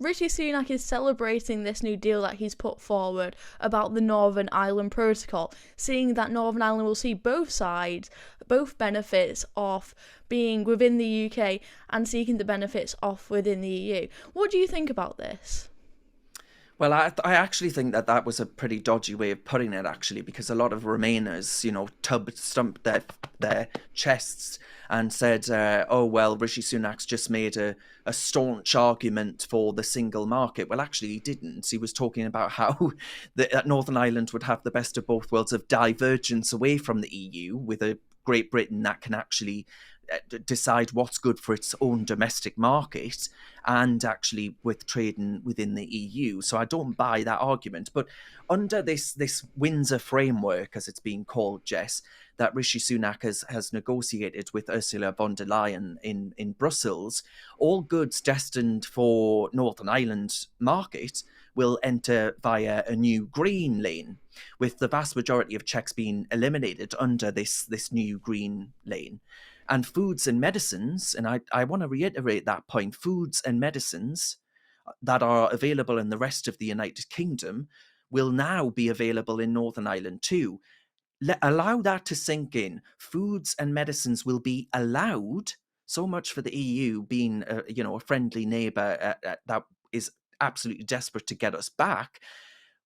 Rishi Sunak is celebrating this new deal that he's put forward about the Northern Ireland Protocol, seeing that Northern Ireland will see both sides, both benefits of being within the UK and seeking the benefits of within the EU. What do you think about this? Well, I actually think that that was a pretty dodgy way of putting it, actually, because a lot of Remainers, stumped their chests and said, "Oh well, Rishi Sunak's just made a staunch argument for the single market." Well, actually, he didn't. He was talking about how that Northern Ireland would have the best of both worlds of divergence away from the EU with a Great Britain that can actually decide what's good for its own domestic market and actually with trading within the EU. So I don't buy that argument. But under this Windsor framework, as it's being called, Jess, that Rishi Sunak has negotiated with Ursula von der Leyen in Brussels, all goods destined for Northern Ireland market will enter via a new green lane, with the vast majority of checks being eliminated under this new green lane. And foods and medicines, and I want to reiterate that point, foods and medicines that are available in the rest of the United Kingdom will now be available in Northern Ireland too. Allow that to sink in. Foods and medicines will be allowed. So much for the EU being, a friendly neighbour that is absolutely desperate to get us back.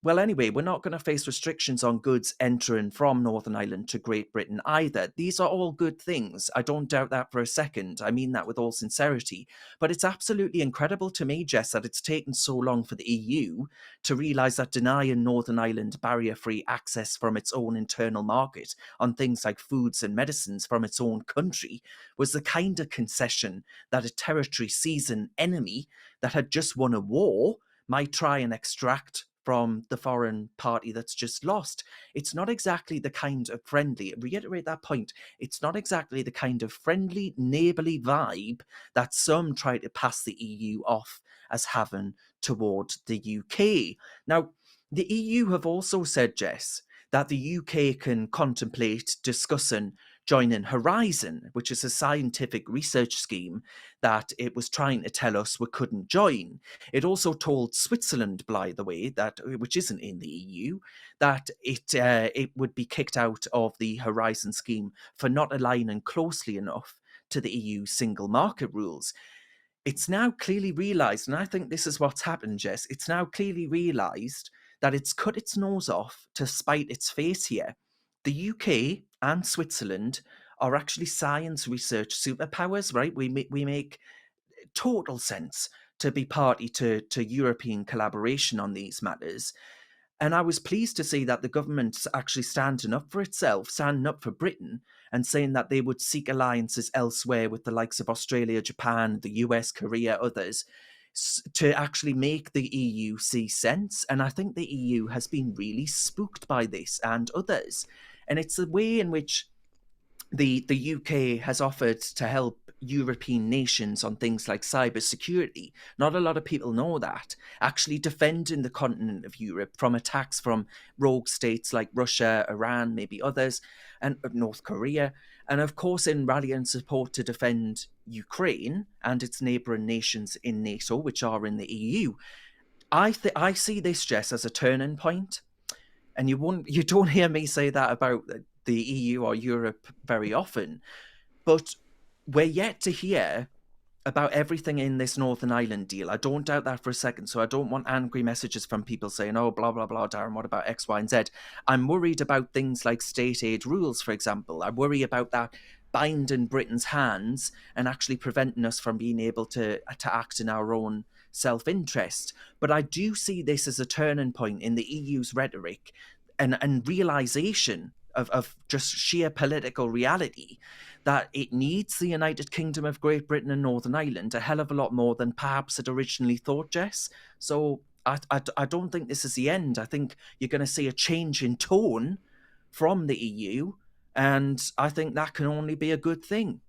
Well, anyway, we're not going to face restrictions on goods entering from Northern Ireland to Great Britain either. These are all good things. I don't doubt that for a second. I mean that with all sincerity. But it's absolutely incredible to me, Jess, that it's taken so long for the EU to realise that denying Northern Ireland barrier free access from its own internal market on things like foods and medicines from its own country was the kind of concession that a territory seasoned enemy that had just won a war might try and extract from the foreign party that's just lost. It's not exactly the kind of friendly, reiterate that point, it's not exactly the kind of friendly, neighbourly vibe that some try to pass the EU off as having toward the UK. Now, the EU have also said, Jess, that the UK can contemplate discussing joining Horizon, which is a scientific research scheme that it was trying to tell us we couldn't join. It also told Switzerland, by the way, that which isn't in the EU, that it would be kicked out of the Horizon scheme for not aligning closely enough to the EU single market rules. It's now clearly realised, and I think this is what's happened, Jess. It's now clearly realised that it's cut its nose off to spite its face here. The UK and Switzerland are actually science research superpowers, right? We make total sense to be party to European collaboration on these matters. And I was pleased to see that the government's actually standing up for itself, standing up for Britain, and saying that they would seek alliances elsewhere with the likes of Australia, Japan, the US, Korea, others, to actually make the EU see sense. And I think the EU has been really spooked by this and others. And it's the way in which the UK has offered to help European nations on things like cybersecurity. Not a lot of people know that. Actually defending the continent of Europe from attacks from rogue states like Russia, Iran, maybe others, and North Korea. And of course, in rallying support to defend Ukraine and its neighbouring nations in NATO, which are in the EU. I see this, Jess, as a turning point, and you don't hear me say that about the EU or Europe very often, but we're yet to hear about everything in this Northern Ireland deal. I don't doubt that for a second. So I don't want angry messages from people saying, oh, blah, blah, blah, Darren, what about X, Y, and Z? I'm worried about things like state aid rules, for example. I worry about that binding Britain's hands and actually preventing us from being able to act in our own self-interest. But I do see this as a turning point in the EU's rhetoric and realization of just sheer political reality that it needs the United Kingdom of Great Britain and Northern Ireland a hell of a lot more than perhaps it originally thought, Jess. So I don't think this is the end. I think you're going to see a change in tone from the EU, and I think that can only be a good thing.